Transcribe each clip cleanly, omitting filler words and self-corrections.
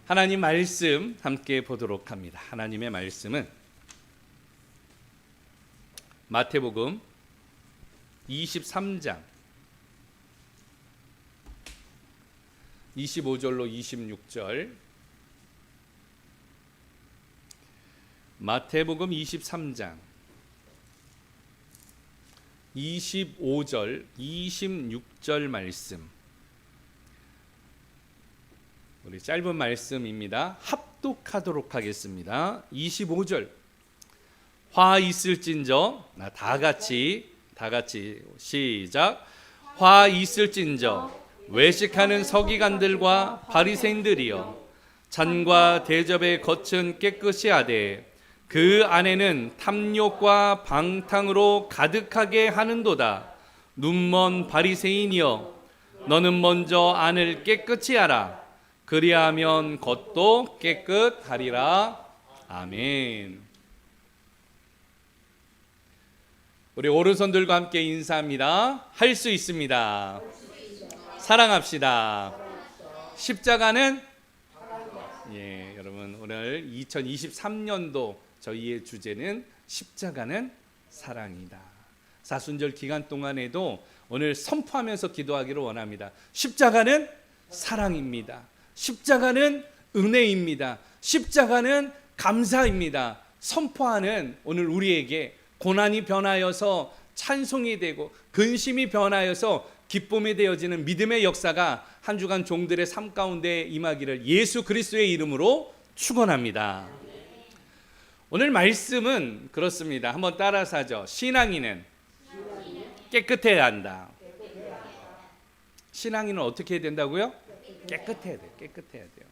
하나님 말씀 함께 보도록 합니다. 하나님의 말씀은 마태복음 23장 25절로 26절, 마태복음 23장 25절 26절 말씀, 우리 짧은 말씀입니다. 합독하도록 하겠습니다. 25절, 화 있을진저, 다 같이 시작. 화 있을진저 외식하는 서기관들과 바리새인들이여, 잔과 대접의 겉은 깨끗이 하되 그 안에는 탐욕과 방탕으로 가득하게 하는도다. 눈먼 바리새인이여, 너는 먼저 안을 깨끗이 하라. 그리하면 겉도 깨끗하리라. 아멘. 우리 오른손들과 함께 인사합니다. 할 수 있습니다. 사랑합시다. 십자가는, 여러분, 오늘 2023년도 저희의 주제는 십자가는 사랑이다. 사순절 기간 동안에도 오늘 선포하면서 기도하기를 원합니다. 십자가는 사랑입니다. 십자가는 은혜입니다. 십자가는 감사입니다. 선포하는 오늘 우리에게 고난이 변하여서 찬송이 되고 근심이 변하여서 기쁨이 되어지는 믿음의 역사가 한 주간 종들의 삶 가운데 임하기를 예수 그리스도의 이름으로 축원합니다. 오늘 말씀은 그렇습니다. 한번 따라서 하죠. 신앙인은 깨끗해야 한다. 신앙인은 어떻게 해야 된다고요? 깨끗해야 돼요. 깨끗해야 돼요.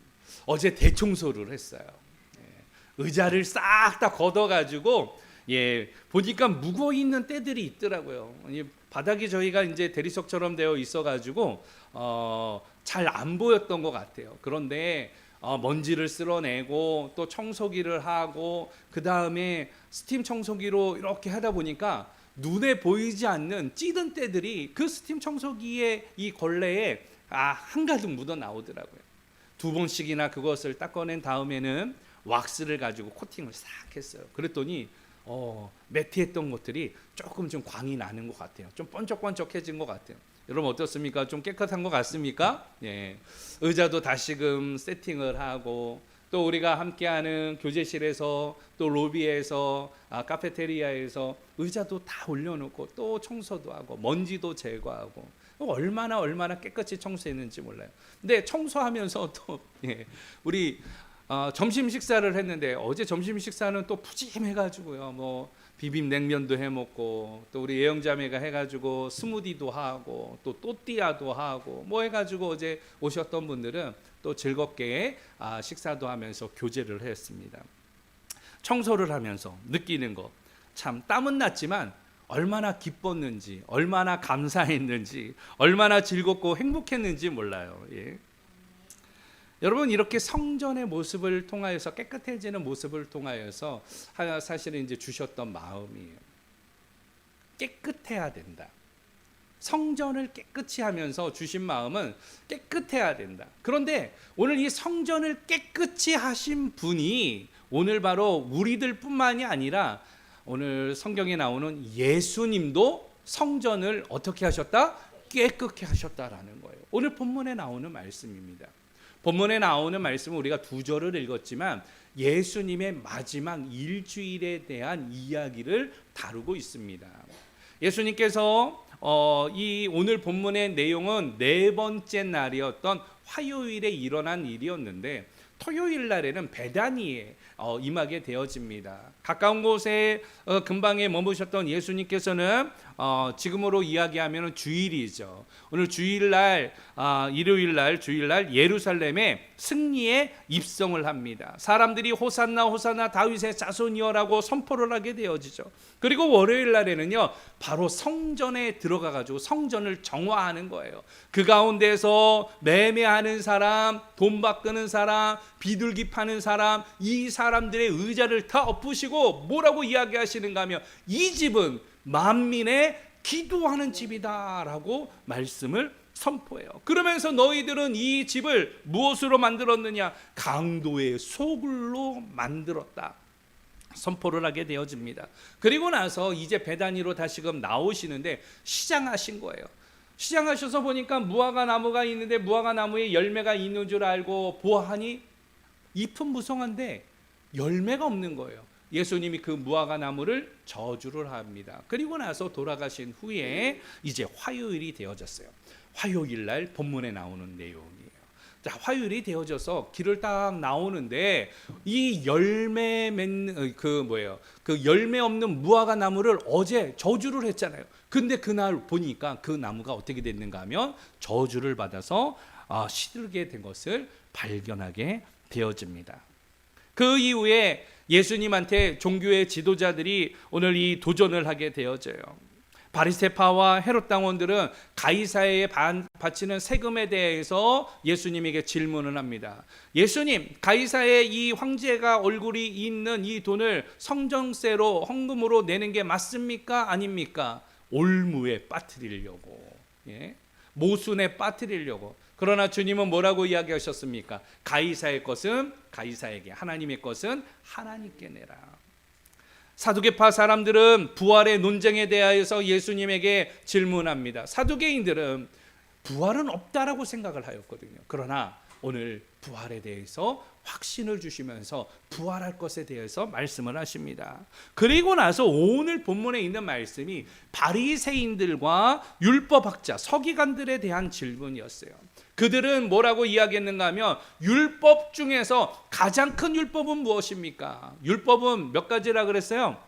어제 대청소를 했어요. 의자를 싹 다 걷어가지고 보니까 묵어 있는 때들이 있더라고요. 바닥이 저희가 이제 대리석처럼 되어 있어가지고 잘 안 보였던 것 같아요. 그런데 먼지를 쓸어내고 또 청소기를 하고 그 다음에 스팀 청소기로 이렇게 하다 보니까 눈에 보이지 않는 찌든 때들이 그 스팀 청소기의 이 걸레에 한가득 묻어 나오더라고요. 2번씩이나 그것을 닦아낸 다음에는 왁스를 가지고 코팅을 싹 했어요. 그랬더니 매트했던 것들이 조금 좀 광이 나는 것 같아요. 좀 번쩍번쩍해진 것 같아요. 여러분 어떻습니까? 좀 깨끗한 것 같습니까? 의자도 다시금 세팅을 하고, 또 우리가 함께하는 교제실에서, 또 로비에서, 카페테리아에서 의자도 다 올려놓고 또 청소도 하고 먼지도 제거하고, 얼마나 깨끗이 청소했는지 몰라요. 근데 청소하면서 또 우리 점심 식사를 했는데, 어제 점심 식사는 또 푸짐해가지고요. 뭐 비빔냉면도 해먹고, 또 우리 예영자매가 해가지고 스무디도 하고, 또 또띠아도 하고, 뭐 해가지고 어제 오셨던 분들은 또 즐겁게 식사도 하면서 교제를 했습니다. 청소를 하면서 느끼는 거, 참 땀은 났지만 얼마나 기뻤는지, 얼마나 감사했는지, 얼마나 즐겁고 행복했는지 몰라요. 여러분, 이렇게 성전의 모습을 통하여서, 깨끗해지는 모습을 통하여서 사실은 이제 주셨던 마음이에요. 깨끗해야 된다. 성전을 깨끗이 하면서 주신 마음은 깨끗해야 된다. 그런데 오늘 이 성전을 깨끗이 하신 분이 오늘 바로 우리들 뿐만이 아니라 오늘 성경에 나오는 예수님도 성전을 어떻게 하셨다? 깨끗게 하셨다라는 거예요. 오늘 본문에 나오는 말씀입니다. 본문에 나오는 말씀은 우리가 2절을 읽었지만 예수님의 마지막 일주일에 대한 이야기를 다루고 있습니다. 예수님께서 이 오늘 본문의 내용은 4번째 날이었던 화요일에 일어난 일이었는데, 토요일 날에는 베다니에 임하게 되어집니다. 가까운 곳에 근방에 머무셨던 예수님께서는 지금으로 이야기하면 주일이죠. 오늘 주일날, 일요일날, 주일날 예루살렘에 승리의 입성을 합니다. 사람들이 호산나 호산나 다윗의 자손이여라고 선포를 하게 되어지죠. 그리고 월요일 날에는요, 바로 성전에 들어가가지고 성전을 정화하는 거예요. 그 가운데서 매매하는 사람, 돈 바꾸는 사람, 비둘기 파는 사람, 이 사람들의 의자를 다 엎으시고 뭐라고 이야기하시는가 하면, 이 집은 만민의 기도하는 집이다라고 말씀을 선포해요. 그러면서 너희들은 이 집을 무엇으로 만들었느냐? 강도의 소굴로 만들었다. 선포를 하게 되어집니다. 그리고 나서 이제 베다니로 다시금 나오시는데 시장하신 거예요. 시장하셔서 보니까 무화과 나무가 있는데 무화과 나무에 열매가 있는 줄 알고 보아하니 잎은 무성한데 열매가 없는 거예요. 예수님이 그 무화과 나무를 저주를 합니다. 그리고 나서 돌아가신 후에 이제 화요일이 되어졌어요. 화요일 날 본문에 나오는 내용이에요. 자, 화요일이 되어져서 길을 딱 나오는데 이 열매 맺는 그 열매 없는 무화과 나무를 어제 저주를 했잖아요. 근데 그날 보니까 그 나무가 어떻게 됐는가 하면 저주를 받아서 시들게 된 것을 발견하게 되어집니다. 그 이후에 예수님한테 종교의 지도자들이 오늘 이 도전을 하게 되어져요. 바리새파와 헤롯 당원들은 가이사에게 바치는 세금에 대해서 예수님에게 질문을 합니다. 예수님, 가이사의 이 황제가 얼굴이 있는 이 돈을 성전세로 헌금으로 내는 게 맞습니까? 아닙니까? 올무에 빠뜨리려고, 모순에 빠뜨리려고. 그러나 주님은 뭐라고 이야기하셨습니까? 가이사의 것은 가이사에게, 하나님의 것은 하나님께 내라. 사두개파 사람들은 부활의 논쟁에 대하여서 예수님에게 질문합니다. 사두개인들은 부활은 없다라고 생각을 하였거든요. 그러나 오늘 부활에 대해서 확신을 주시면서 부활할 것에 대해서 말씀을 하십니다. 그리고 나서 오늘 본문에 있는 말씀이 바리새인들과 율법학자, 서기관들에 대한 질문이었어요. 그들은 뭐라고 이야기했는가 하면 율법 중에서 가장 큰 율법은 무엇입니까? 율법은 몇 가지라 그랬어요?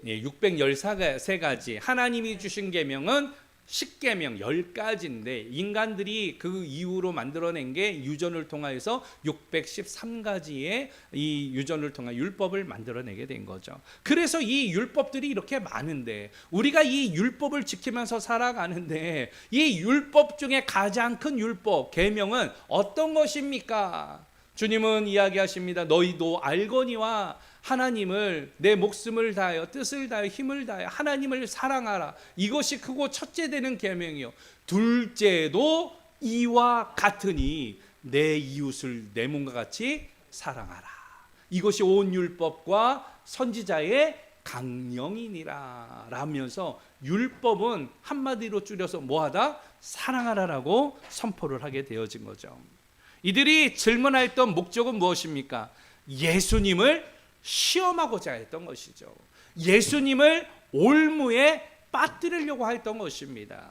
613가지. 하나님이 주신 계명은 10계명 10가지인데 인간들이 그 이후로 만들어낸 게 유전을 통하여서 613가지의 이 유전을 통한 율법을 만들어내게 된 거죠. 그래서 이 율법들이 이렇게 많은데 우리가 이 율법을 지키면서 살아가는데 이 율법 중에 가장 큰 율법, 계명은 어떤 것입니까? 주님은 이야기하십니다. 너희도 알거니와 하나님을 내 목숨을 다하여 뜻을 다하여 힘을 다하여 하나님을 사랑하라. 이것이 크고 첫째 되는 계명이요. 둘째도 이와 같으니 내 이웃을 내 몸과 같이 사랑하라. 이것이 온 율법과 선지자의 강령이니라 라면서 율법은 한마디로 줄여서 뭐하다? 사랑하라라고 선포를 하게 되어진 거죠. 이들이 질문했던 목적은 무엇입니까? 예수님을 시험하고자 했던 것이죠. 예수님을 올무에 빠뜨리려고 했던 것입니다.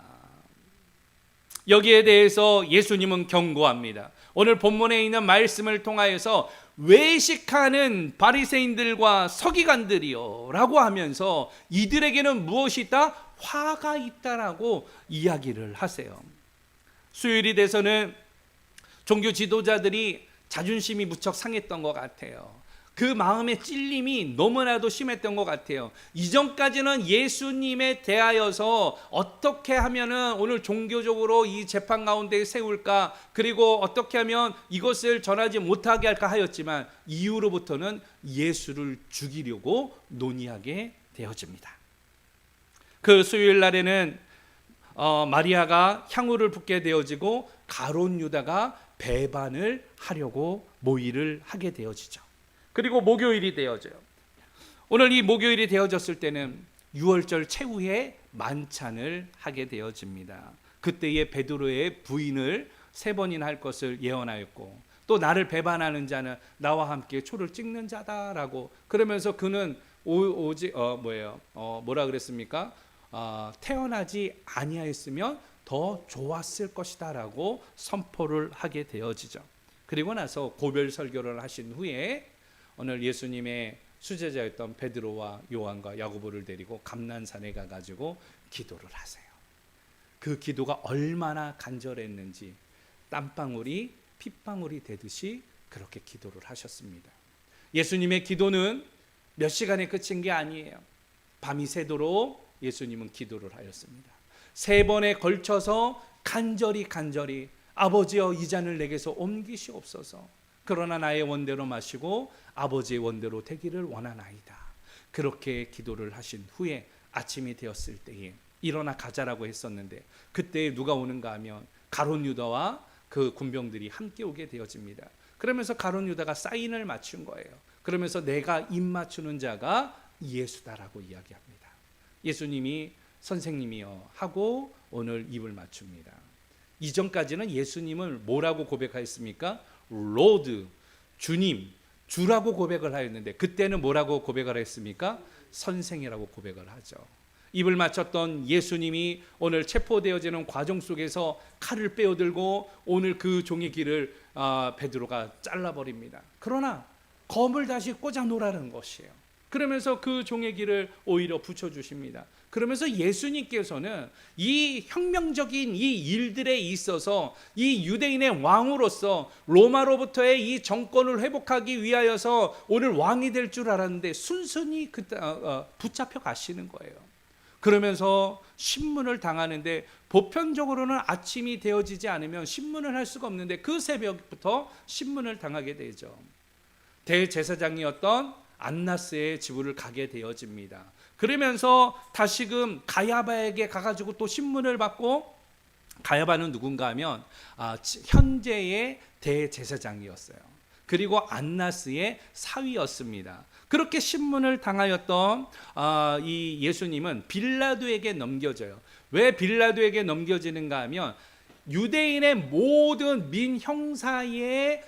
여기에 대해서 예수님은 경고합니다. 오늘 본문에 있는 말씀을 통하여서 외식하는 바리새인들과 서기관들이요 라고 하면서 이들에게는 무엇이 있다? 화가 있다라고 이야기를 하세요. 수요일이 돼서는 종교 지도자들이 자존심이 무척 상했던 것 같아요. 그 마음의 찔림이 너무나도 심했던 것 같아요. 이전까지는 예수님에 대하여서 어떻게 하면은 오늘 종교적으로 이 재판 가운데 세울까, 그리고 어떻게 하면 이것을 전하지 못하게 할까 하였지만 이후로부터는 예수를 죽이려고 논의하게 되어집니다. 그 수요일 날에는 마리아가 향유를 붓게 되어지고 가룟 유다가 배반을 하려고 모의를 하게 되어지죠. 그리고 목요일이 되어져요. 오늘 이 목요일이 되어졌을 때는 유월절 최후의 만찬을 하게 되어집니다. 그때의 베드로의 부인을 3번이나 할 것을 예언하였고 또 나를 배반하는 자는 나와 함께 초를 찍는 자다라고 그러면서 그는 뭐라 그랬습니까? 태어나지 아니하였으면 더 좋았을 것이다라고 선포를 하게 되어지죠. 그리고 나서 고별 설교를 하신 후에 오늘 예수님의 수제자였던 베드로와 요한과 야고보를 데리고 감난산에 가가지고 기도를 하세요. 그 기도가 얼마나 간절했는지 땀방울이 핏방울이 되듯이 그렇게 기도를 하셨습니다. 예수님의 기도는 몇 시간에 끝인 게 아니에요. 밤이 새도록 예수님은 기도를 하였습니다. 3번에 걸쳐서 간절히 아버지여 이 잔을 내게서 옮기시옵소서. 그러나 나의 원대로 마시고 아버지의 원대로 되기를 원하나이다. 그렇게 기도를 하신 후에 아침이 되었을 때에 일어나 가자라고 했었는데 그때 누가 오는가 하면 가룟 유다와 그 군병들이 함께 오게 되어집니다. 그러면서 가룟 유다가 사인을 맞춘 거예요. 그러면서 내가 입 맞추는 자가 예수다라고 이야기합니다. 예수님이 선생님이여 하고 오늘 입을 맞춥니다. 이전까지는 예수님을 뭐라고 고백하였습니까? 로드, 주님, 주라고 고백을 하였는데 그때는 뭐라고 고백을 했습니까? 선생이라고 고백을 하죠. 입을 맞췄던 예수님이 오늘 체포되어지는 과정 속에서 칼을 빼어들고 오늘 그 종의 길을 베드로가 잘라버립니다. 그러나 검을 다시 꽂아 놓으라는 것이에요. 그러면서 그 종의 길을 오히려 붙여주십니다. 그러면서 예수님께서는 이 혁명적인 이 일들에 있어서 이 유대인의 왕으로서 로마로부터의 이 정권을 회복하기 위하여서 오늘 왕이 될 줄 알았는데 순순히 붙잡혀 가시는 거예요. 그러면서 신문을 당하는데 보편적으로는 아침이 되어지지 않으면 신문을 할 수가 없는데 그 새벽부터 신문을 당하게 되죠. 대제사장이었던 안나스의 집을 가게 되어집니다. 그러면서 다시금 가야바에게 가가지고 또 신문을 받고, 가야바는 누군가 하면 현재의 대제사장이었어요. 그리고 안나스의 사위였습니다. 그렇게 신문을 당하였던 이 예수님은 빌라도에게 넘겨져요. 왜 빌라도에게 넘겨지는가 하면 유대인의 모든 민형사의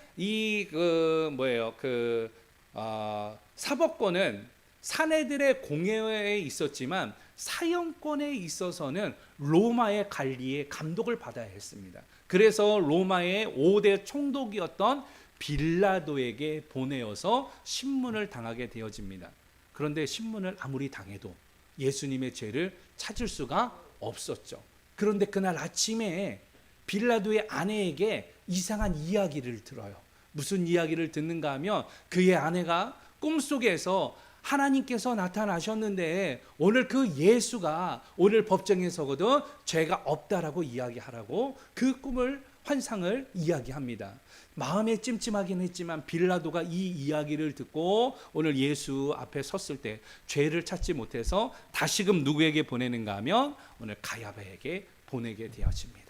사법권은 사내들의 공회에 있었지만 사형권에 있어서는 로마의 관리의 감독을 받아야 했습니다. 그래서 로마의 5대 총독이었던 빌라도에게 보내어서 신문을 당하게 되어집니다. 그런데 신문을 아무리 당해도 예수님의 죄를 찾을 수가 없었죠. 그런데 그날 아침에 빌라도의 아내에게 이상한 이야기를 들어요. 무슨 이야기를 듣는가 하면 그의 아내가 꿈속에서 하나님께서 나타나셨는데 오늘 그 예수가 오늘 법정에 서거든 죄가 없다라고 이야기하라고 그 꿈을, 환상을 이야기합니다. 마음에 찜찜하긴 했지만 빌라도가 이 이야기를 듣고 오늘 예수 앞에 섰을 때 죄를 찾지 못해서 다시금 누구에게 보내는가 하면 오늘 가야바에게 보내게 되어집니다.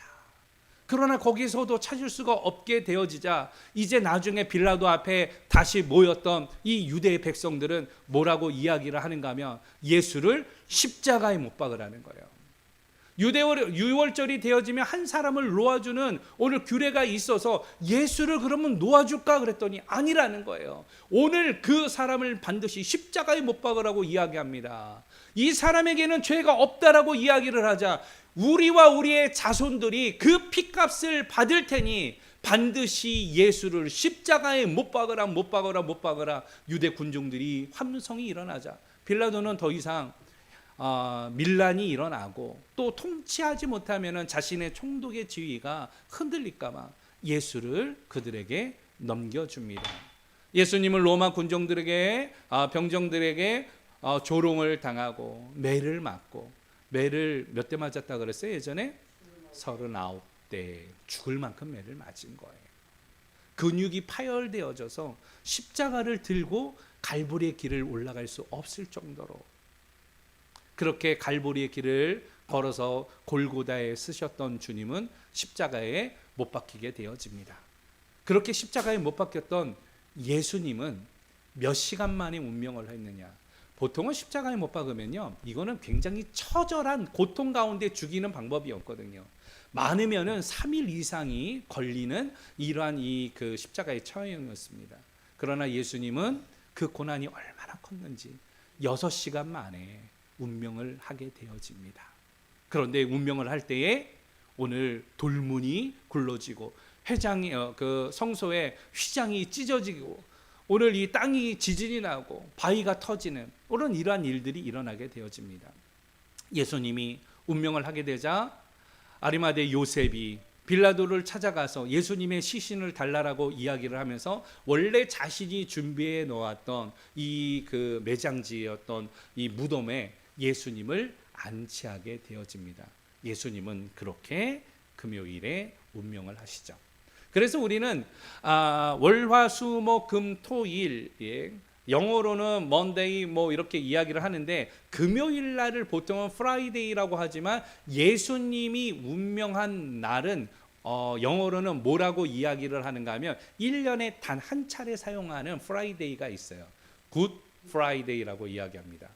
그러나 거기서도 찾을 수가 없게 되어지자 이제 나중에 빌라도 앞에 다시 모였던 이 유대의 백성들은 뭐라고 이야기를 하는가 하면 예수를 십자가에 못 박으라는 거예요. 유월절이 되어지면 한 사람을 놓아주는 오늘 규례가 있어서 예수를 그러면 놓아줄까 그랬더니 아니라는 거예요. 오늘 그 사람을 반드시 십자가에 못 박으라고 이야기합니다. 이 사람에게는 죄가 없다라고 이야기를 하자 우리와 우리의 자손들이 그 핏값을 받을 테니 반드시 예수를 십자가에 못 박으라, 못 박으라, 못 박으라 유대 군중들이 함성이 일어나자 빌라도는 더 이상 밀란이 일어나고 또 통치하지 못하면 자신의 총독의 지위가 흔들릴까 봐 예수를 그들에게 넘겨줍니다. 예수님을 로마 군정들에게 병정들에게 조롱을 당하고 매를 맞고, 매를 몇 대 맞았다 그랬어요? 예전에 39대 죽을 만큼 매를 맞은 거예요. 근육이 파열되어져서 십자가를 들고 갈보리의 길을 올라갈 수 없을 정도로 그렇게 갈보리의 길을 걸어서 골고다에 쓰셨던 주님은 십자가에 못 박히게 되어집니다. 그렇게 십자가에 못 박혔던 예수님은 몇 시간 만에 운명을 했느냐? 보통은 십자가에 못 박으면요, 이거는 굉장히 처절한 고통 가운데 죽이는 방법이었거든요. 많으면은 3일 이상이 걸리는 이러한 그 십자가의 처형이었습니다. 그러나 예수님은 그 고난이 얼마나 컸는지 6시간 만에 운명을 하게 되어집니다. 그런데 운명을 할 때에 오늘 돌문이 굴러지고 회장이 그 성소에 휘장이 찢어지고 오늘 이 땅이 지진이 나고 바위가 터지는 이러한 일들이 일어나게 되어집니다. 예수님이 운명을 하게 되자 아리마대 요셉이 빌라도를 찾아가서 예수님의 시신을 달라라고 이야기를 하면서 원래 자신이 준비해 놓았던 그 매장지였던 이 무덤에 예수님을 안치하게 되어집니다. 예수님은 그렇게 금요일에 운명을 하시죠. 그래서 우리는 월화수목금토일 영어로는 Monday 뭐 이렇게 이야기를 하는데 금요일 날을 보통은 Friday라고 하지만 예수님이 운명한 날은 영어로는 뭐라고 이야기를 하는가 하면 1년에 단 한 차례 사용하는 Friday가 있어요. Good Friday라고 이야기합니다.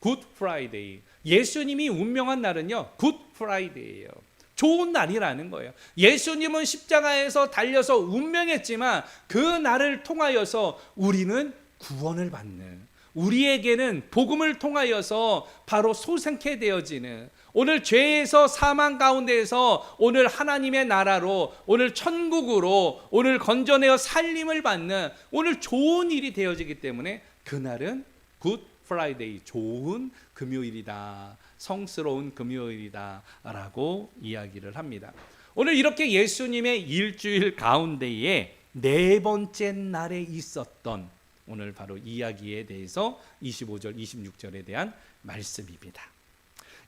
Good Friday. 예수님이 운명한 날은요, Good Friday예요. 좋은 날이라는 거예요. 예수님은 십자가에서 달려서 운명했지만 그 날을 통하여서 우리는 구원을 받는, 우리에게는 복음을 통하여서 바로 소생케 되어지는, 오늘 죄에서 사망 가운데에서 오늘 하나님의 나라로, 오늘 천국으로 오늘 건져내어 살림을 받는 오늘 좋은 일이 되어지기 때문에 그날은 굿 프라이데이, 좋은 금요일이다, 성스러운 금요일이다 라고 이야기를 합니다. 오늘 이렇게 예수님의 일주일 가운데에 네 번째 날에 있었던 오늘 바로 이야기에 대해서 25절 26절에 대한 말씀입니다.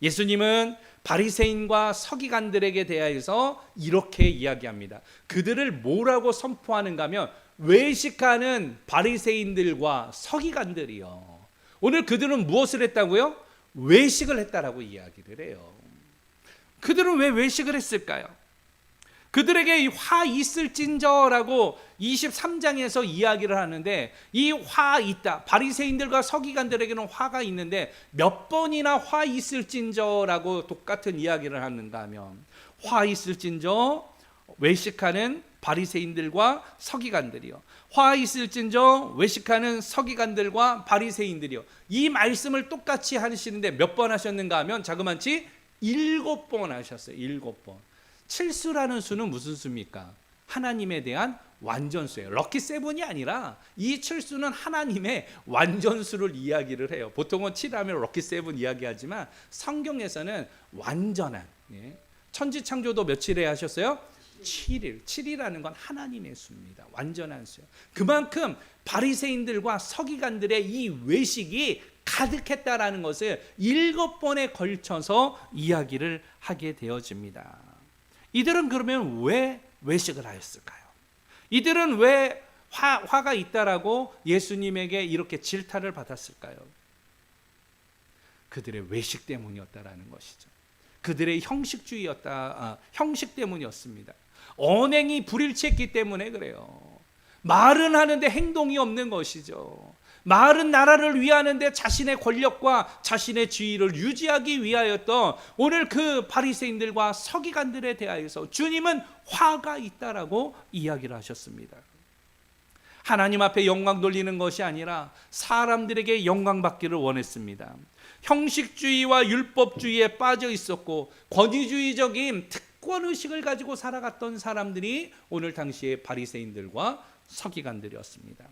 예수님은 바리새인과 서기관들에게 대하여서 이렇게 이야기합니다. 그들을 뭐라고 선포하는가 하면 외식하는 바리새인들과 서기관들이요. 오늘 그들은 무엇을 했다고요? 외식을 했다라고 이야기를 해요. 그들은 왜 외식을 했을까요? 그들에게 화 있을진저라고 23장에서 이야기를 하는데, 이 화 있다, 바리새인들과 서기관들에게는 화가 있는데 몇 번이나 화 있을진저라고 똑같은 이야기를 하는가 하면, 화 있을진저 외식하는 바리새인들과 서기관들이요, 화 있을진저 외식하는 서기관들과 바리새인들이요. 이 말씀을 똑같이 하시는데 몇 번 하셨는가 하면 자그마치 7번 하셨어요. 7번. 7수라는 수는 무슨 수입니까? 하나님에 대한 완전수예요. 럭키 세븐이 아니라 이 7수는 하나님의 완전수를 이야기를 해요. 보통은 7하면 럭키 세븐 이야기하지만 성경에서는 완전한, 천지창조도 며칠에 하셨어요? 7일. 7이라는 건 하나님의 수입니다. 완전한 수요. 그만큼 바리새인들과 서기관들의 이 외식이 가득했다라는 것을 7번에 걸쳐서 이야기를 하게 되어집니다. 이들은 그러면 왜 외식을 하였을까요? 이들은 왜 화가 있다라고 예수님에게 이렇게 질타를 받았을까요? 그들의 외식 때문이었다라는 것이죠. 그들의 형식 때문이었습니다. 언행이 불일치했기 때문에 그래요. 말은 하는데 행동이 없는 것이죠. 말은 나라를 위하는데 자신의 권력과 자신의 지위를 유지하기 위하였던 오늘 그 바리새인들과 서기관들에 대하여서 주님은 화가 있다라고 이야기를 하셨습니다. 하나님 앞에 영광 돌리는 것이 아니라 사람들에게 영광 받기를 원했습니다. 형식주의와 율법주의에 빠져 있었고 권위주의적인 특권의식을 가지고 살아갔던 사람들이 오늘 당시의 바리새인들과 서기관들이었습니다.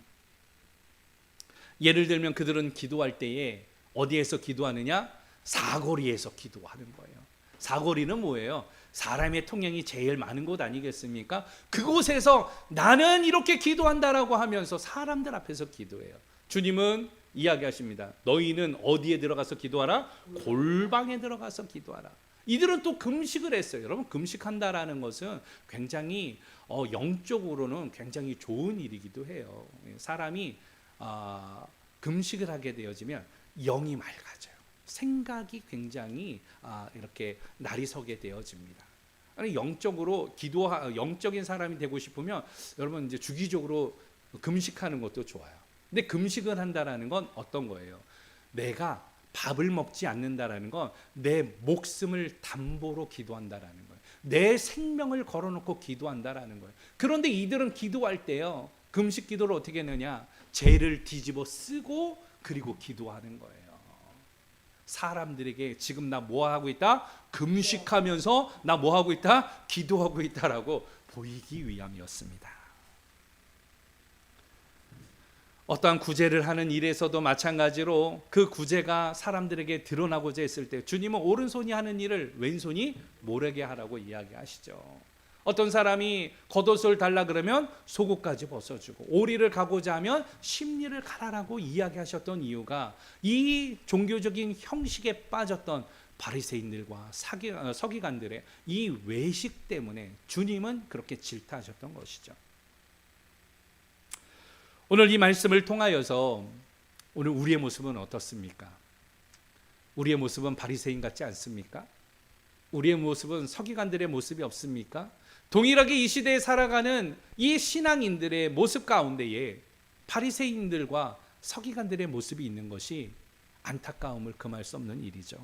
예를 들면 그들은 기도할 때에 어디에서 기도하느냐? 사거리에서 기도하는 거예요. 사거리는 뭐예요? 사람의 통행이 제일 많은 곳 아니겠습니까? 그곳에서 나는 이렇게 기도한다라고 하면서 사람들 앞에서 기도해요. 주님은 이야기하십니다. 너희는 어디에 들어가서 기도하라? 골방에 들어가서 기도하라. 이들은 또 금식을 했어요. 여러분, 금식한다라는 것은 굉장히 영적으로는 굉장히 좋은 일이기도 해요. 사람이 금식을 하게 되어지면 영이 맑아져요. 생각이 굉장히 이렇게 날이 서게 되어집니다. 아니, 영적으로 영적인 사람이 되고 싶으면 여러분 이제 주기적으로 금식하는 것도 좋아요. 근데 금식을 한다라는 건 어떤 거예요? 내가 밥을 먹지 않는다라는 건 내 목숨을 담보로 기도한다라는 거예요. 내 생명을 걸어놓고 기도한다라는 거예요. 그런데 이들은 기도할 때요, 금식 기도를 어떻게 했느냐? 죄를 뒤집어 쓰고 그리고 기도하는 거예요. 사람들에게 지금 나 뭐 하고 있다? 금식하면서 나 뭐 하고 있다? 기도하고 있다라고 보이기 위함이었습니다. 어떠한 구제를 하는 일에서도 마찬가지로 그 구제가 사람들에게 드러나고자 했을 때 주님은 오른손이 하는 일을 왼손이 모르게 하라고 이야기하시죠. 어떤 사람이 겉옷을 달라 그러면 속옷까지 벗어주고, 오리를 가고자 하면 심리를 가라라고 이야기하셨던 이유가 이 종교적인 형식에 빠졌던 바리새인들과 서기관들의 이 외식 때문에 주님은 그렇게 질타하셨던 것이죠. 오늘 이 말씀을 통하여서 오늘 우리의 모습은 어떻습니까? 우리의 모습은 바리새인 같지 않습니까? 우리의 모습은 서기관들의 모습이 없습니까? 동일하게 이 시대에 살아가는 이 신앙인들의 모습 가운데에 바리새인들과 서기관들의 모습이 있는 것이 안타까움을 금할 수 없는 일이죠.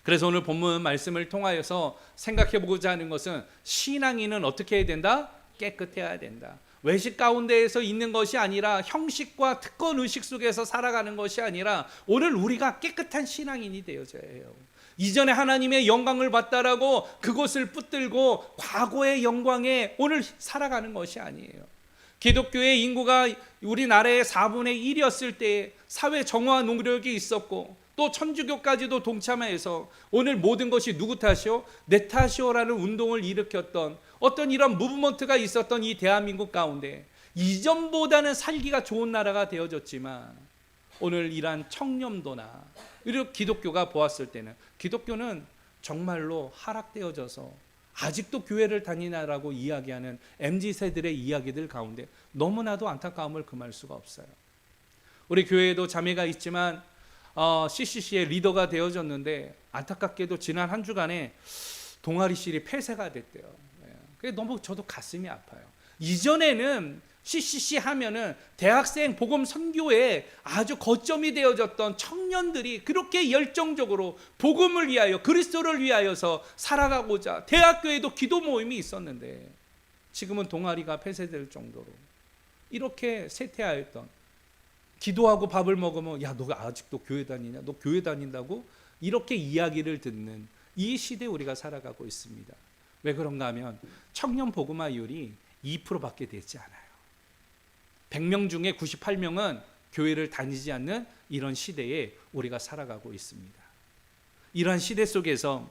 그래서 오늘 본문 말씀을 통하여서 생각해 보고자 하는 것은 신앙인은 어떻게 해야 된다? 깨끗해야 된다. 외식 가운데에서 있는 것이 아니라 형식과 특권 의식 속에서 살아가는 것이 아니라 오늘 우리가 깨끗한 신앙인이 되어져야 해요. 이전에 하나님의 영광을 받다라고 그것을 붙들고 과거의 영광에 오늘 살아가는 것이 아니에요. 기독교의 인구가 우리나라의 4분의 1이었을 때 사회 정화 노력이 있었고 또 천주교까지도 동참해서 오늘 모든 것이 누구 탓이요? 내 탓이요라는 운동을 일으켰던 어떤 이런 무브먼트가 있었던 이 대한민국 가운데 이전보다는 살기가 좋은 나라가 되어졌지만 오늘 이러한 청렴도나 이렇게 기독교가 보았을 때는 기독교는 정말로 하락되어져서 아직도 교회를 다니나라고 이야기하는 MZ세들의 이야기들 가운데 너무나도 안타까움을 금할 수가 없어요. 우리 교회에도 자매가 있지만 CCC의 리더가 되어졌는데 안타깝게도 지난 한 주간에 동아리실이 폐쇄가 됐대요. 그게 너무 저도 가슴이 아파요. 이전에는 CCC 하면은 대학생 복음 선교에 아주 거점이 되어졌던 청년들이 그렇게 열정적으로 복음을 위하여 그리스도를 위하여서 살아가고자 대학교에도 기도 모임이 있었는데 지금은 동아리가 폐쇄될 정도로 이렇게 쇠퇴하였던 기도하고 밥을 먹으면 야 너가 아직도 교회 다니냐? 너 교회 다닌다고? 이렇게 이야기를 듣는 이 시대에 우리가 살아가고 있습니다. 왜 그런가 하면 청년 복음화율이 2%밖에 되지 않아요. 100명 중에 98명은 교회를 다니지 않는 이런 시대에 우리가 살아가고 있습니다. 이러한 시대 속에서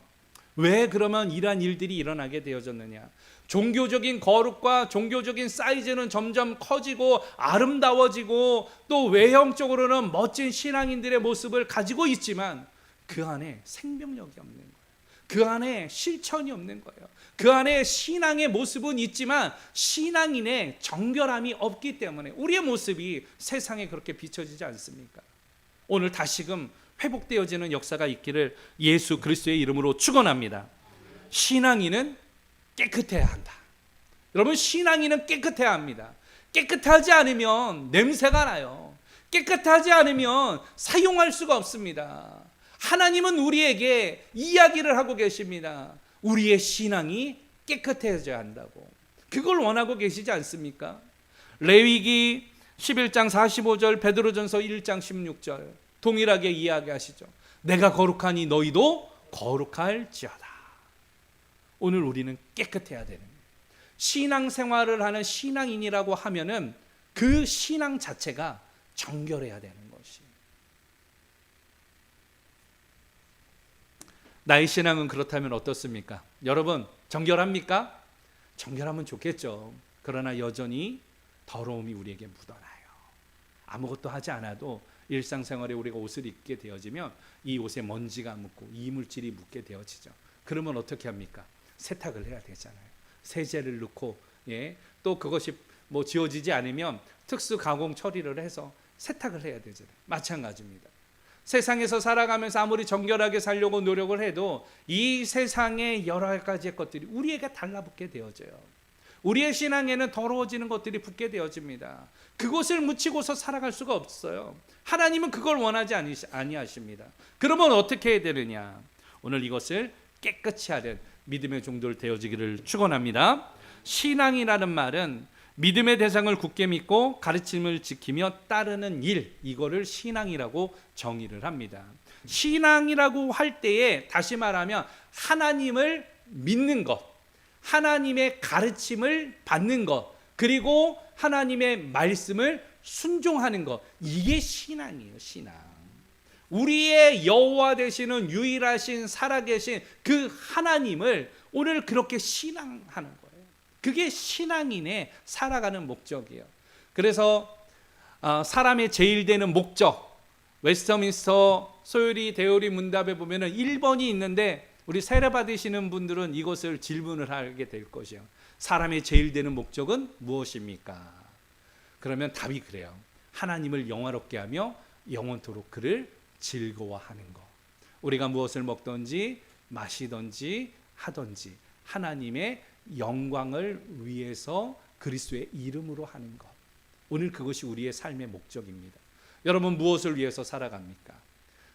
왜 그러면 이러한 일들이 일어나게 되어졌느냐? 종교적인 거룩과 종교적인 사이즈는 점점 커지고 아름다워지고 또 외형적으로는 멋진 신앙인들의 모습을 가지고 있지만 그 안에 생명력이 없는 거예요. 그 안에 실천이 없는 거예요. 그 안에 신앙의 모습은 있지만 신앙인의 정결함이 없기 때문에 우리의 모습이 세상에 그렇게 비춰지지 않습니까? 오늘 다시금 회복되어지는 역사가 있기를 예수 그리스도의 이름으로 축원합니다. 신앙인은 깨끗해야 한다. 여러분, 신앙인은 깨끗해야 합니다. 깨끗하지 않으면 냄새가 나요. 깨끗하지 않으면 사용할 수가 없습니다. 하나님은 우리에게 이야기를 하고 계십니다. 우리의 신앙이 깨끗해져야 한다고. 그걸 원하고 계시지 않습니까? 레위기 11장 45절, 베드로전서 1장 16절 동일하게 이야기하시죠. 내가 거룩하니 너희도 거룩할지어다. 오늘 우리는 깨끗해야 되는 거예요. 신앙생활을 하는 신앙인이라고 하면은 그 신앙 자체가 정결해야 되는 것이. 나의 신앙은 그렇다면 어떻습니까? 여러분, 정결합니까? 정결하면 좋겠죠. 그러나 여전히 더러움이 우리에게 묻어나요. 아무것도 하지 않아도 일상생활에 우리가 옷을 입게 되어지면 이 옷에 먼지가 묻고 이물질이 묻게 되어지죠. 그러면 어떻게 합니까? 세탁을 해야 되잖아요. 세제를 넣고 또 그것이 지워지지 않으면 특수 가공 처리를 해서 세탁을 해야 되잖아요. 마찬가지입니다. 세상에서 살아가면서 아무리 정결하게 살려고 노력을 해도 이 세상의 여러 가지의 것들이 우리에게 달라붙게 되어져요. 우리의 신앙에는 더러워지는 것들이 붙게 되어집니다. 그것을 묻히고서 살아갈 수가 없어요. 하나님은 그걸 원하지 아니하십니다. 그러면 어떻게 해야 되느냐? 오늘 이것을 깨끗이 하는 믿음의 종들 되어지기를 축원합니다. 신앙이라는 말은 믿음의 대상을 굳게 믿고 가르침을 지키며 따르는 일, 이거를 신앙이라고 정의를 합니다. 신앙이라고 할 때에 다시 말하면 하나님을 믿는 것, 하나님의 가르침을 받는 것, 그리고 하나님의 말씀을 순종하는 것, 이게 신앙이에요. 신앙. 우리의 여호와 되시는 유일하신 살아계신 그 하나님을 오늘 그렇게 신앙하는 거예요. 그게 신앙인의 살아가는 목적이에요. 그래서 사람의 제일 되는 목적, 웨스터민스터 소요리 대요리 문답에 보면은 1번이 있는데 우리 세례 받으시는 분들은 이것을 질문을 하게 될 것이에요. 사람의 제일 되는 목적은 무엇입니까? 그러면 답이 그래요. 하나님을 영화롭게 하며 영원토록 그를 즐거워하는 것. 우리가 무엇을 먹든지 마시든지 하든지 하나님의 영광을 위해서 그리스도의 이름으로 하는 것. 오늘 그것이 우리의 삶의 목적입니다. 여러분 무엇을 위해서 살아갑니까?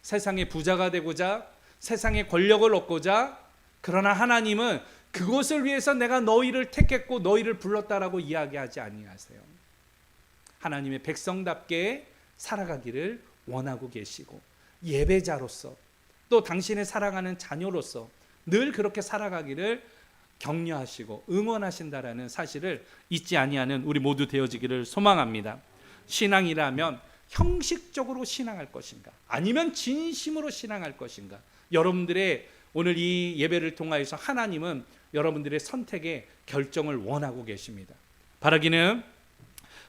세상의 부자가 되고자, 세상의 권력을 얻고자. 그러나 하나님은 그것을 위해서 내가 너희를 택했고 너희를 불렀다라고 이야기하지 아니하세요. 하나님의 백성답게 살아가기를 원하고 계시고, 예배자로서 또 당신의 사랑하는 자녀로서 늘 그렇게 살아가기를 격려하시고 응원하신다라는 사실을 잊지 아니하는 우리 모두 되어지기를 소망합니다. 신앙이라면 형식적으로 신앙할 것인가, 아니면 진심으로 신앙할 것인가? 여러분들의 오늘 이 예배를 통하여서 하나님은 여러분들의 선택의 결정을 원하고 계십니다. 바라기는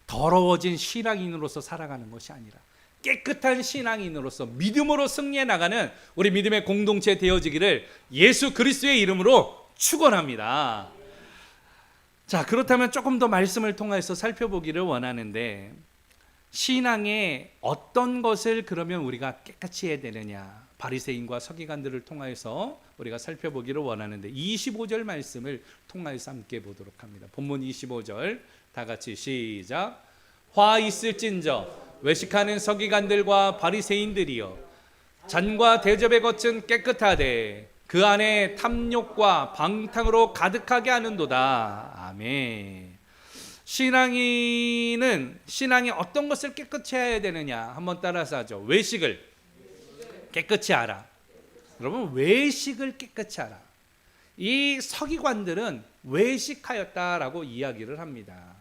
더러워진 신앙인으로서 살아가는 것이 아니라 깨끗한 신앙인으로서 믿음으로 승리해 나가는 우리 믿음의 공동체 되어지기를 예수 그리스도의 이름으로 축원합니다. 자, 그렇다면 조금 더 말씀을 통해서 살펴보기를 원하는데, 신앙의 어떤 것을 그러면 우리가 깨끗이 해야 되느냐, 바리새인과 서기관들을 통하여서 우리가 살펴보기를 원하는데 25절 말씀을 통하여서 함께 보도록 합니다. 본문 25절 다 같이 시작. 화 있을진저 외식하는 서기관들과 바리새인들이여, 잔과 대접의 것은 깨끗하되 그 안에 탐욕과 방탕으로 가득하게 하는도다. 아멘. 신앙이 어떤 것을 깨끗이 해야 되느냐, 한번 따라서 하죠. 외식을 깨끗이 하라. 여러분, 외식을 깨끗이 하라. 이 서기관들은 외식하였다라고 이야기를 합니다.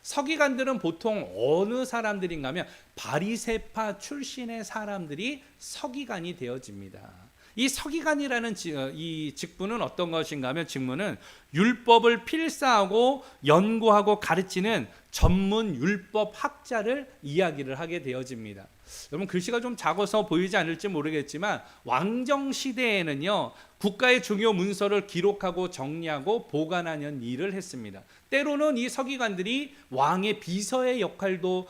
서기관들은 보통 어느 사람들인가 하면 바리새파 출신의 사람들이 서기관이 되어집니다. 이 서기관이라는 이 직분은 어떤 것인가 하면, 직무는 율법을 필사하고 연구하고 가르치는 전문 율법 학자를 이야기를 하게 되어집니다. 여러분, 글씨가 좀 작아서 보이지 않을지 모르겠지만 왕정 시대에는요, 국가의 중요 문서를 기록하고 정리하고 보관하는 일을 했습니다. 때로는 이 서기관들이 왕의 비서의 역할도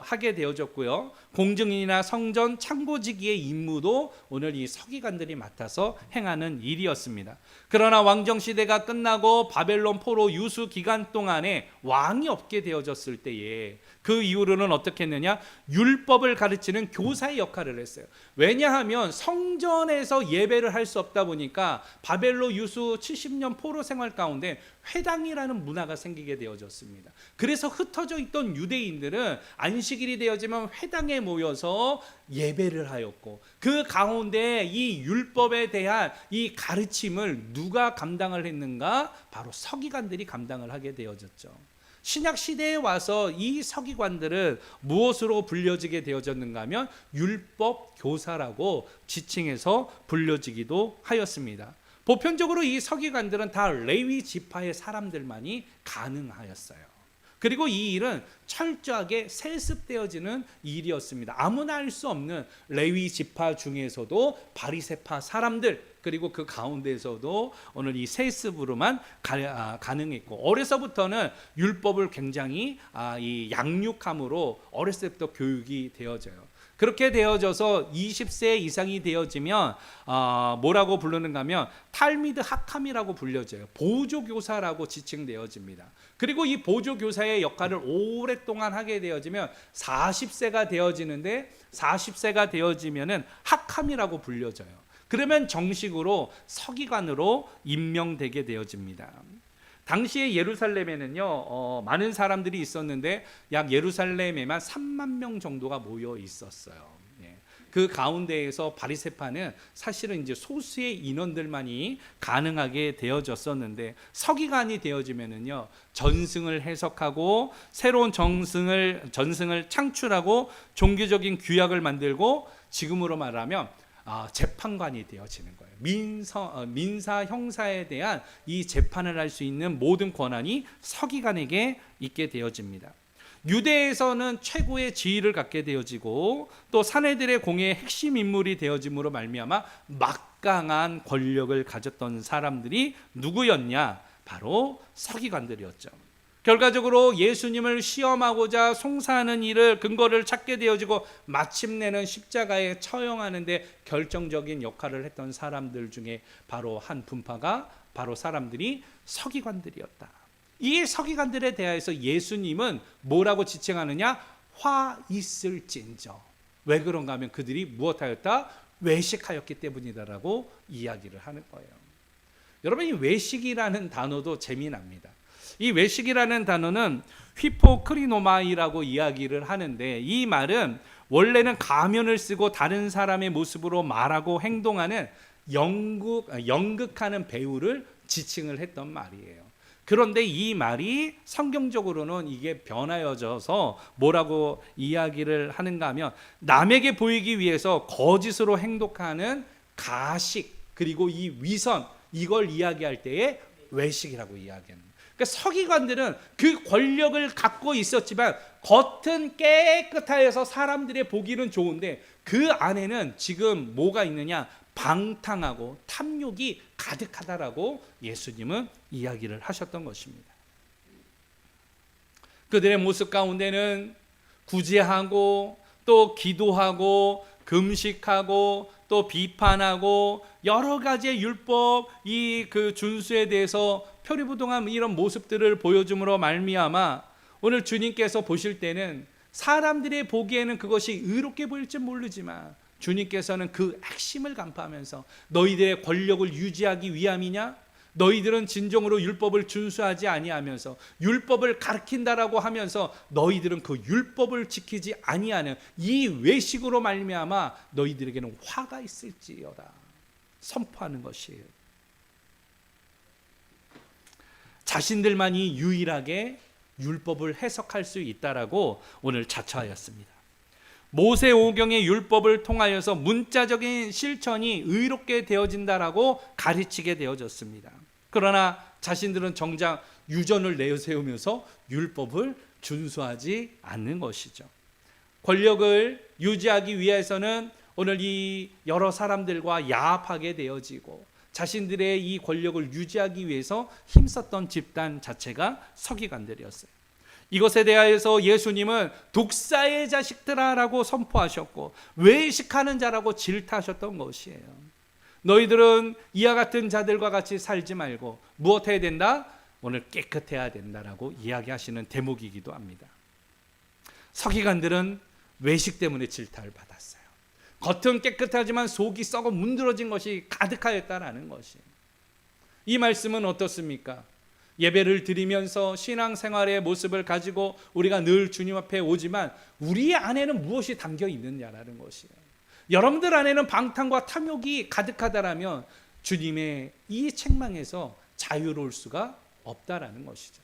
하게 되어졌고요, 공증이나 성전 창고지기의 임무도 오늘 이 서기관들이 맡아서 행하는 일이었습니다. 그러나 왕정 시대가 끝나고 바벨론 포로 유수 기간 동안에 왕이 없게 되어졌을 때에 그 이후로는 어떻게 했느냐, 율법을 가르치는 교사의 역할을 했어요. 왜냐하면 성전에서 예배를 할 수 없다 보니까 바벨론 유수 70년 포로 생활 가운데 회당이라는 문화가 생기게 되어졌습니다. 그래서 흩어져 있던 유대인들은 안식일이 되어지면 회당에 모여서 예배를 하였고, 그 가운데 이 율법에 대한 이 가르침을 누가 감당을 했는가? 바로 서기관들이 감당을 하게 되어졌죠. 신약 시대에 와서 이 서기관들은 무엇으로 불려지게 되어졌는가 하면 율법 교사라고 지칭해서 불려지기도 하였습니다. 보편적으로 이 서기관들은 다 레위 지파의 사람들만이 가능하였어요. 그리고 이 일은 철저하게 세습되어지는 일이었습니다. 아무나 할 수 없는 레위 지파 중에서도 바리새파 사람들, 그리고 그 가운데에서도 오늘 이 세습으로만 가능했고, 어려서부터는 율법을 굉장히 이 양육함으로 어렸을 때부터 교육이 되어져요. 그렇게 되어져서 20세 이상이 되어지면 뭐라고 부르는가 하면 탈미드 하캄이라고 불려져요. 보조교사라고 지칭되어집니다. 그리고 이 보조교사의 역할을 오랫동안 하게 되어지면 40세가 되어지는데, 40세가 되어지면은 하캄이라고 불려져요. 그러면 정식으로 임명되게 되어집니다. 당시에 예루살렘에는요, 많은 사람들이 있었는데 약 예루살렘에만 3만 명 정도가 모여 있었어요. 그 가운데에서 바리새파는 사실은 이제 소수의 인원들만이 가능하게 되어졌었는데, 서기관이 되어지면은요, 전승을 해석하고 새로운 전승을 창출하고 종교적인 규약을 만들고, 지금으로 말하면 재판관이 되어지는 거예요. 민사 형사에 대한 이 재판을 할 수 있는 모든 권한이 서기관에게 있게 되어집니다. 유대에서는 최고의 지위를 갖게 되어지고, 또 사내들의 공예의 핵심 인물이 되어짐으로 말미암아 막강한 권력을 가졌던 사람들이 누구였냐? 바로 서기관들이었죠. 결과적으로 예수님을 시험하고자 송사하는 일을 근거를 찾게 되어지고 마침내는 십자가에 처형하는 데 결정적인 역할을 했던 사람들 중에 바로 한 분파가 바로 사람들이 서기관들이었다. 이 서기관들에 대해서 예수님은 뭐라고 지칭하느냐? 화 있을진저. 왜 그런가 하면 그들이 무엇하였다? 외식하였기 때문이다라고 이야기를 하는 거예요. 여러분, 이 외식이라는 단어도 재미납니다. 이 외식이라는 단어는 휘포크리노마이라고 이야기를 하는데, 이 말은 원래는 가면을 쓰고 다른 사람의 모습으로 말하고 행동하는 연극하는 배우를 지칭을 했던 말이에요. 그런데 이 말이 성경적으로는 이게 변하여져서 뭐라고 이야기를 하는가 하면, 남에게 보이기 위해서 거짓으로 행동하는 가식, 그리고 이 위선, 이걸 이야기할 때에 외식이라고 이야기합니다. 그러니까 서기관들은 그 권력을 갖고 있었지만 겉은 깨끗하여서 사람들의 보기는 좋은데 그 안에는 지금 뭐가 있느냐? 방탕하고 탐욕이 가득하다라고 예수님은 이야기를 하셨던 것입니다. 그들의 모습 가운데는 구제하고 또 기도하고 금식하고 또 비판하고 여러 가지의 율법 그 준수에 대해서 표리부동한 이런 모습들을 보여줌으로 말미암아 오늘 주님께서 보실 때는 사람들이 보기에는 그것이 의롭게 보일지 모르지만 주님께서는 그 핵심을 간파하면서 너희들의 권력을 유지하기 위함이냐? 너희들은 진정으로 율법을 준수하지 아니하면서 율법을 가르친다라고 하면서 너희들은 그 율법을 지키지 아니하는 이 외식으로 말미암아 너희들에게는 화가 있을지어다 선포하는 것이에요. 자신들만이 유일하게 율법을 해석할 수 있다라고 오늘 자처하였습니다. 모세오경의 율법을 통하여서 문자적인 실천이 의롭게 되어진다라고 가르치게 되어졌습니다. 그러나 자신들은 정작 유전을 내세우면서 율법을 준수하지 않는 것이죠. 권력을 유지하기 위해서는 오늘 이 여러 사람들과 야합하게 되어지고 자신들의 이 권력을 유지하기 위해서 힘썼던 집단 자체가 서기관들이었어요. 이것에 대하여서 예수님은 독사의 자식들아라고 선포하셨고 외식하는 자라고 질타하셨던 것이에요. 너희들은 이와 같은 자들과 같이 살지 말고 무엇해야 된다? 오늘 깨끗해야 된다라고 이야기하시는 대목이기도 합니다. 서기관들은 외식 때문에 질타를 받았어요. 겉은 깨끗하지만 속이 썩어 문드러진 것이 가득하였다라는 것이에요. 이 말씀은 어떻습니까? 예배를 드리면서 신앙생활의 모습을 가지고 우리가 늘 주님 앞에 오지만 우리 안에는 무엇이 담겨 있느냐라는 것이에요. 여러분들 안에는 방탕과 탐욕이 가득하다라면 주님의 이 책망에서 자유로울 수가 없다라는 것이죠.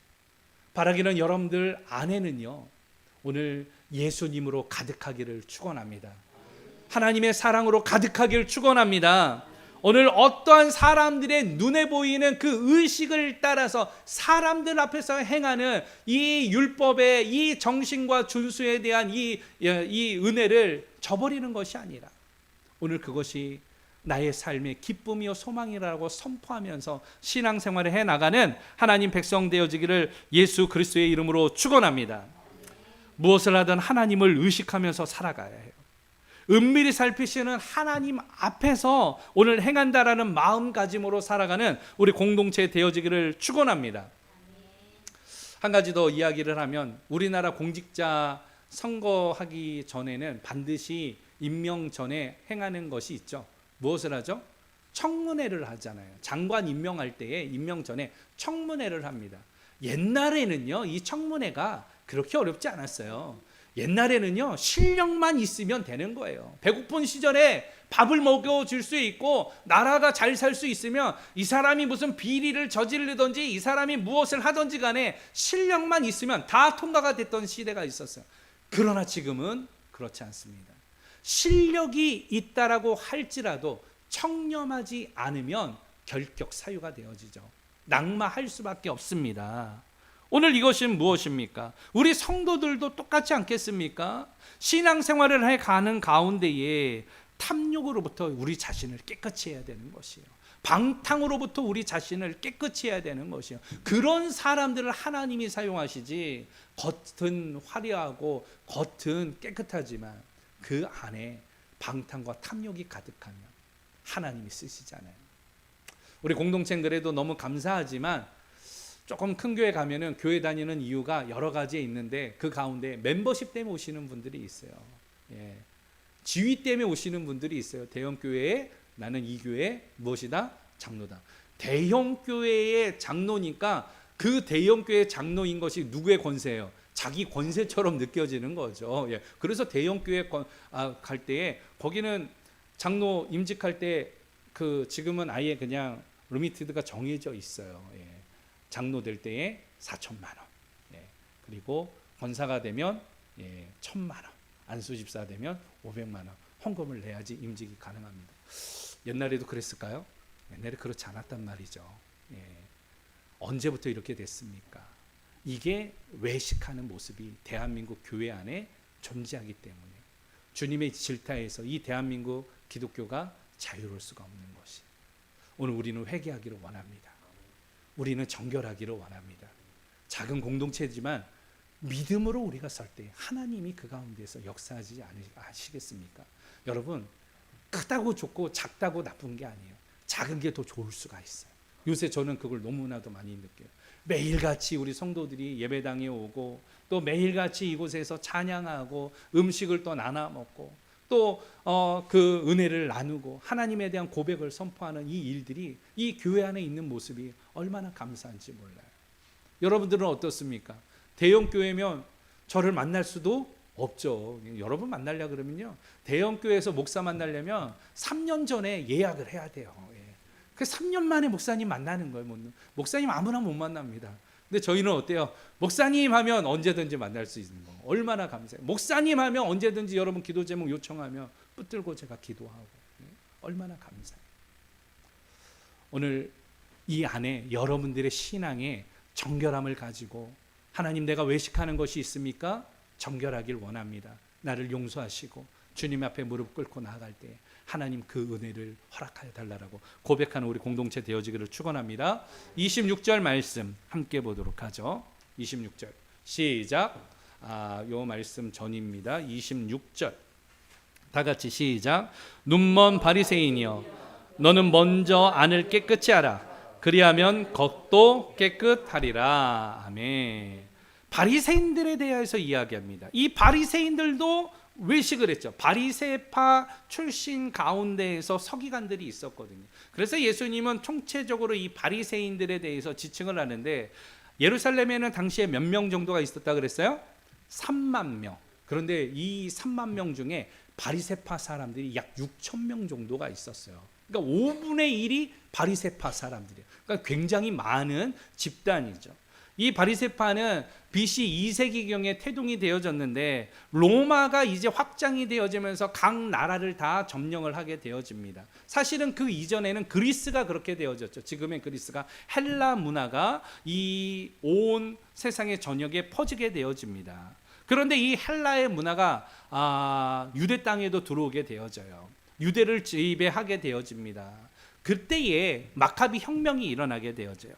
바라기는 여러분들 안에는요 오늘 예수님으로 가득하기를 축원합니다. 하나님의 사랑으로 가득하기를 축원합니다. 오늘 어떠한 사람들의 눈에 보이는 그 의식을 따라서 사람들 앞에서 행하는 이 율법의 이 정신과 준수에 대한 이 은혜를 저버리는 것이 아니라 오늘 그것이 나의 삶의 기쁨이요 소망이라고 선포하면서 신앙생활을 해나가는 하나님 백성 되어지기를 예수 그리스도의 이름으로 축원합니다. 무엇을 하든 하나님을 의식하면서 살아가야 해요. 은밀히 살피시는 하나님 앞에서 오늘 행한다라는 마음가짐으로 살아가는 우리 공동체 되어지기를 축원합니다. 한 가지 더 이야기를 하면 우리나라 공직자 선거하기 전에는 반드시 임명 전에 행하는 것이 있죠. 무엇을 하죠? 청문회를 하잖아요. 장관 임명할 때에 임명 전에 청문회를 합니다. 옛날에는요 이 청문회가 그렇게 어렵지 않았어요. 옛날에는요 실력만 있으면 되는 거예요. 배고픈 시절에 밥을 먹여줄 수 있고 나라가 잘 살 수 있으면 이 사람이 무슨 비리를 저지르든지 이 사람이 무엇을 하든지 간에 실력만 있으면 다 통과가 됐던 시대가 있었어요. 그러나 지금은 그렇지 않습니다. 실력이 있다라고 할지라도 청렴하지 않으면 결격 사유가 되어지죠. 낙마할 수밖에 없습니다. 오늘 이것은 무엇입니까? 우리 성도들도 똑같지 않겠습니까? 신앙생활을 해가는 가운데에 탐욕으로부터 우리 자신을 깨끗이 해야 되는 것이에요. 방탕으로부터 우리 자신을 깨끗이 해야 되는 것이에요. 그런 사람들을 하나님이 사용하시지, 겉은 화려하고 겉은 깨끗하지만 그 안에 방탕과 탐욕이 가득하면 하나님이 쓰시잖아요. 우리 공동체는 그래도 너무 감사하지만 조금 큰 교회 가면은 교회 다니는 이유가 여러 가지 있는데 그 가운데 멤버십 때문에 오시는 분들이 있어요. 지위 때문에 오시는 분들이 있어요. 대형 교회에 나는 이 교회 무엇이다? 장로다. 대형 교회의 장로니까 그 대형 교회 장로인 것이 누구의 권세예요? 자기 권세처럼 느껴지는 거죠. 그래서 대형 교회 갈 때에 거기는 장로 임직할 때 그 지금은 아예 그냥 리미티드가 정해져 있어요. 장로 될 때에 4천만 원. 그리고 권사가 되면 1,000만 원. 안수집사 되면 500만 원. 헌금을 내야지 임직이 가능합니다. 옛날에도 그랬을까요? 옛날에 그렇지 않았단 말이죠. 언제부터 이렇게 됐습니까? 이게 외식하는 모습이 대한민국 교회 안에 존재하기 때문에 주님의 질타에서 이 대한민국 기독교가 자유로울 수가 없는 것이. 오늘 우리는 회개하기를 원합니다. 우리는 정결하기를 원합니다. 작은 공동체지만 믿음으로 우리가 설 때 하나님이 그 가운데서 역사하지 않으시겠습니까? 여러분, 크다고 좋고 작다고 나쁜 게 아니에요. 작은 게 더 좋을 수가 있어요. 요새 저는 그걸 너무나도 많이 느껴요. 매일같이 우리 성도들이 예배당에 오고 또 매일같이 이곳에서 찬양하고 음식을 또 나눠 먹고 또 그 은혜를 나누고 하나님에 대한 고백을 선포하는 이 일들이 이 교회 안에 있는 모습이 얼마나 감사한지 몰라요. 여러분들은 어떻습니까? 대형 교회면 저를 만날 수도 없죠. 여러분 만나려 그러면요, 대형 교회에서 목사 만나려면 3년 전에 예약을 해야 돼요. 그 3년 만에 목사님 만나는 거예요. 목사님 아무나 못 만납니다. 근데 저희는 어때요? 목사님 하면 언제든지 만날 수 있는 거. 얼마나 감사해요. 목사님 하면 언제든지 여러분 기도 제목 요청하면 붙들고 제가 기도하고. 얼마나 감사해요. 오늘 이 안에 여러분들의 신앙의 정결함을 가지고 하나님, 내가 외식하는 것이 있습니까? 정결하길 원합니다. 나를 용서하시고 주님 앞에 무릎 꿇고 나아갈 때 하나님 그 은혜를 허락하여 달라고 고백하는 우리 공동체 되어지기를 축원합니다. 26절 말씀 함께 보도록 하죠. 26절 시작. 요 말씀 전입니다. 26절 다 같이 시작. 눈먼 바리새인이여, 너는 먼저 안을 깨끗이 하라. 그리하면 겉도 깨끗하리라. 아멘. 바리새인들에 대해서 이야기합니다. 이 바리새인들도 외식을 했죠. 바리새파 출신 가운데에서 서기관들이 있었거든요. 그래서 예수님은 총체적으로 이 바리새인들에 대해서 지칭을 하는데, 예루살렘에는 당시에 몇 명 정도가 있었다 그랬어요? 3만 명. 그런데 이 3만 명 중에 바리새파 사람들이 약 6천 명 정도가 있었어요. 그러니까 5분의 1이 바리새파 사람들이에요. 그러니까 굉장히 많은 집단이죠. 이 바리새파는 BC 2세기경에 태동이 되어졌는데 로마가 이제 확장이 되어지면서 각 나라를 다 점령을 하게 되어집니다. 사실은 그 이전에는 그리스가 그렇게 되어졌죠. 지금의 그리스가 헬라 문화가 이 온 세상의 전역에 퍼지게 되어집니다. 그런데 이 헬라의 문화가 유대 땅에도 들어오게 되어져요. 유대를 지배하게 되어집니다. 그때에 마카비 혁명이 일어나게 되어져요.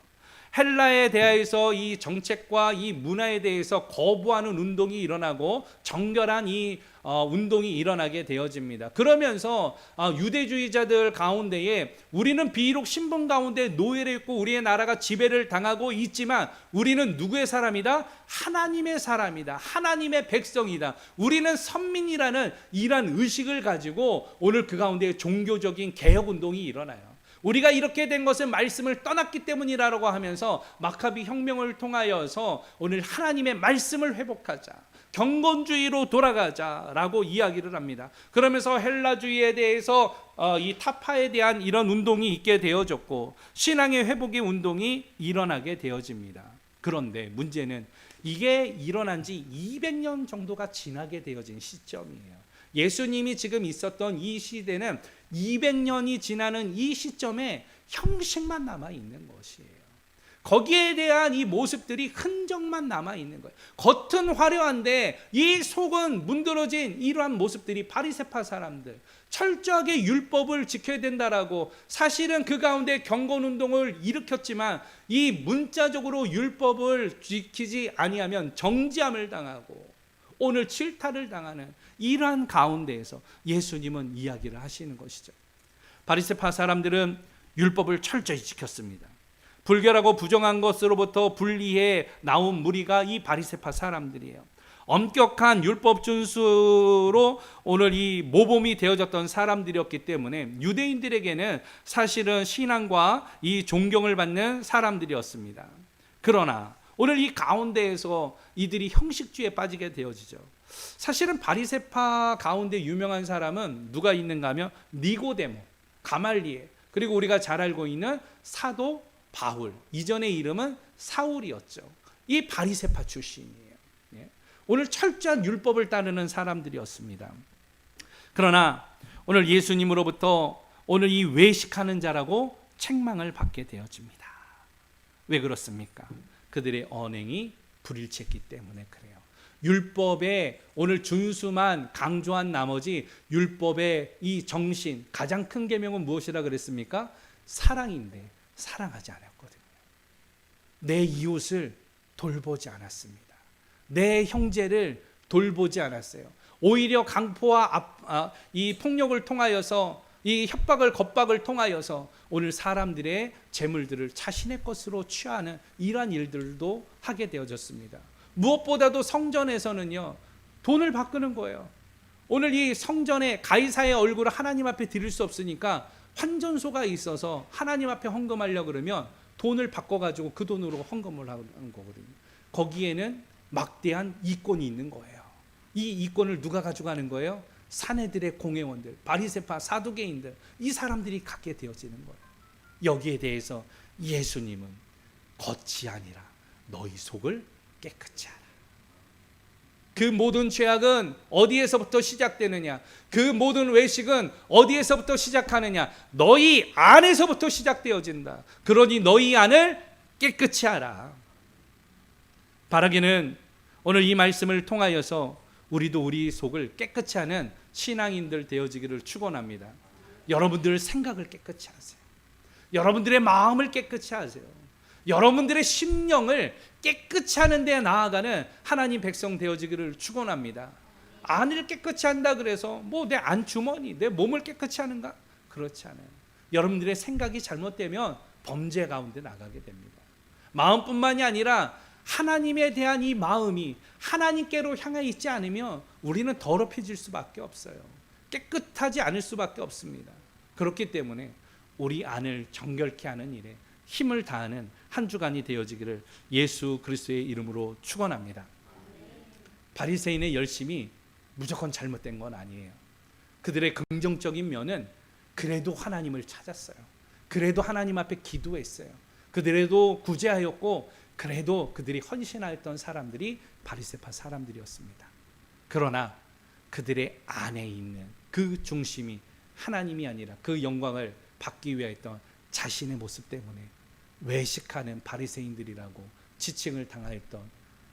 헬라에 대해서 이 정책과 이 문화에 대해서 거부하는 운동이 일어나고 정결한 이 운동이 일어나게 되어집니다. 그러면서 유대주의자들 가운데에 우리는 비록 신분 가운데 노예를 입고 우리의 나라가 지배를 당하고 있지만 우리는 누구의 사람이다? 하나님의 사람이다. 하나님의 백성이다. 우리는 선민이라는 이러한 의식을 가지고 오늘 그 가운데 종교적인 개혁 운동이 일어나요. 우리가 이렇게 된 것은 말씀을 떠났기 때문이라고 하면서 마카비 혁명을 통하여서 오늘 하나님의 말씀을 회복하자, 경건주의로 돌아가자라고 이야기를 합니다. 그러면서 헬라주의에 대해서 이 타파에 대한 이런 운동이 있게 되어졌고 신앙의 회복의 운동이 일어나게 되어집니다. 그런데 문제는 이게 일어난 지 200년 정도가 지나게 되어진 시점이에요. 예수님이 지금 있었던 이 시대는 200년이 지나는 이 시점에 형식만 남아 있는 것이에요. 거기에 대한 이 모습들이 흔적만 남아 있는 거예요. 겉은 화려한데 이 속은 문드러진 이러한 모습들이 바리새파 사람들, 철저하게 율법을 지켜야 된다라고 사실은 그 가운데 경건운동을 일으켰지만 이 문자적으로 율법을 지키지 아니하면 정죄함을 당하고 오늘 질타를 당하는 이러한 가운데에서 예수님은 이야기를 하시는 것이죠. 바리새파 사람들은 율법을 철저히 지켰습니다. 불결하고 부정한 것으로부터 분리해 나온 무리가 이 바리새파 사람들이에요. 엄격한 율법 준수로 오늘 이 모범이 되어졌던 사람들이었기 때문에 유대인들에게는 사실은 신앙과 이 존경을 받는 사람들이었습니다. 그러나 오늘 이 가운데에서 이들이 형식주의에 빠지게 되어지죠. 사실은 바리새파 가운데 유명한 사람은 누가 있는가 하면 니고데모, 가말리엘, 그리고 우리가 잘 알고 있는 사도 바울, 이전의 이름은 사울이었죠. 이 바리새파 출신이에요. 오늘 철저한 율법을 따르는 사람들이었습니다. 그러나 오늘 예수님으로부터 오늘 이 외식하는 자라고 책망을 받게 되어집니다. 왜 그렇습니까? 그들의 언행이 불일치했기 때문에 그래요. 율법의 오늘 준수만 강조한 나머지 율법의 이 정신, 가장 큰 계명은 무엇이라 그랬습니까? 사랑인데 사랑하지 않았거든요. 내 이웃을 돌보지 않았습니다. 내 형제를 돌보지 않았어요. 오히려 강포와 이 폭력을 통하여서 이 협박을 겁박을 통하여서 오늘 사람들의 재물들을 자신의 것으로 취하는 이러한 일들도 하게 되어졌습니다. 무엇보다도 성전에서는요, 돈을 바꾸는 거예요. 오늘 이 성전에 가이사의 얼굴을 하나님 앞에 드릴 수 없으니까 환전소가 있어서 하나님 앞에 헌금하려고 그러면 돈을 바꿔가지고 그 돈으로 헌금을 하는 거거든요. 거기에는 막대한 이권이 있는 거예요. 이 이권을 누가 가져가는 거예요? 사내들의 공회원들, 바리새파 사두개인들, 이 사람들이 갖게 되어지는 거예요. 여기에 대해서 예수님은 겉이 아니라 너희 속을 깨끗이 하라. 그 모든 죄악은 어디에서부터 시작되느냐? 그 모든 외식은 어디에서부터 시작하느냐? 너희 안에서부터 시작되어진다. 그러니 너희 안을 깨끗이 하라. 바라기는 오늘 이 말씀을 통하여서 우리도 우리 속을 깨끗이 하는 신앙인들 되어지기를 축원합니다. 여러분들 생각을 깨끗이 하세요. 여러분들의 마음을 깨끗이 하세요. 여러분들의 심령을 깨끗이 하는 데 나아가는 하나님 백성 되어지기를 축원합니다. 안을 깨끗이 한다 그래서 뭐 내 안주머니, 내 몸을 깨끗이 하는가? 그렇지 않아요. 여러분들의 생각이 잘못되면 범죄 가운데 나가게 됩니다. 마음뿐만이 아니라 하나님에 대한 이 마음이 하나님께로 향해 있지 않으면 우리는 더럽혀질 수밖에 없어요. 깨끗하지 않을 수밖에 없습니다. 그렇기 때문에 우리 안을 정결케 하는 일에 힘을 다하는 한 주간이 되어지기를 예수 그리스도의 이름으로 축원합니다. 바리새인의 열심이 무조건 잘못된 건 아니에요. 그들의 긍정적인 면은 그래도 하나님을 찾았어요. 그래도 하나님 앞에 기도했어요. 그들에도 구제하였고 그래도 그들이 헌신하였던 사람들이 바리새파 사람들이었습니다. 그러나 그들의 안에 있는 그 중심이 하나님이 아니라 그 영광을 받기 위하였던 자신의 모습 때문에 외식하는 바리새인들이라고 지칭을 당하였던,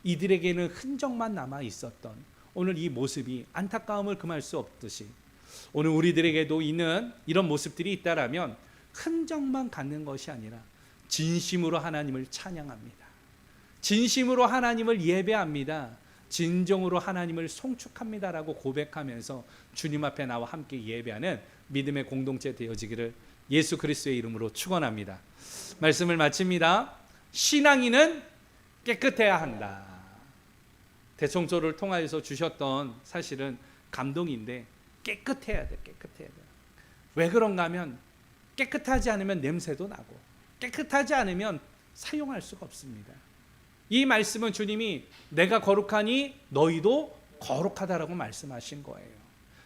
이들에게는 흔적만 남아 있었던 오늘 이 모습이 안타까움을 금할 수 없듯이 오늘 우리들에게도 있는 이런 모습들이 있다라면 흔적만 갖는 것이 아니라 진심으로 하나님을 찬양합니다. 진심으로 하나님을 예배합니다. 진정으로 하나님을 송축합니다라고 고백하면서 주님 앞에 나와 함께 예배하는 믿음의 공동체 되어지기를 예수 그리스도의 이름으로 축원합니다. 말씀을 마칩니다. 신앙인은 깨끗해야 한다. 대청소를 통하여서 주셨던 사실은 감동인데 깨끗해야 돼. 깨끗해야 돼. 왜 그런가 하면 깨끗하지 않으면 냄새도 나고 깨끗하지 않으면 사용할 수가 없습니다. 이 말씀은 주님이 내가 거룩하니 너희도 거룩하다라고 말씀하신 거예요.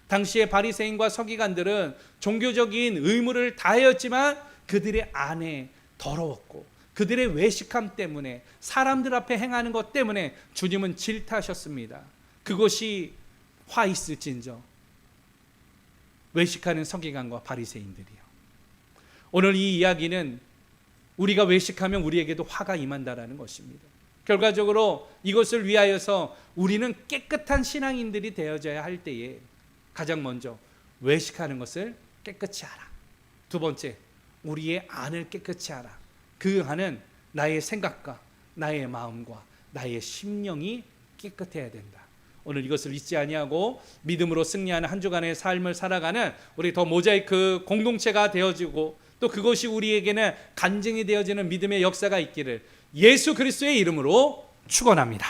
당시의 바리새인과 서기관들은 종교적인 의무를 다하였지만 그들의 안에 더러웠고 그들의 외식함 때문에 사람들 앞에 행하는 것 때문에 주님은 질타하셨습니다. 그것이 화 있을진저 외식하는 서기관과 바리새인들이요. 오늘 이 이야기는 우리가 외식하면 우리에게도 화가 임한다라는 것입니다. 결과적으로 이것을 위하여서 우리는 깨끗한 신앙인들이 되어져야 할 때에 가장 먼저 외식하는 것을 깨끗이 하라. 두 번째, 우리의 안을 깨끗이 하라. 그 안은 나의 생각과 나의 마음과 나의 심령이 깨끗해야 된다. 오늘 이것을 잊지 아니하고 믿음으로 승리하는 한 주간의 삶을 살아가는 우리 더 모자이크 공동체가 되어지고 또 그것이 우리에게는 간증이 되어지는 믿음의 역사가 있기를 예수 그리스도의 이름으로 축원합니다.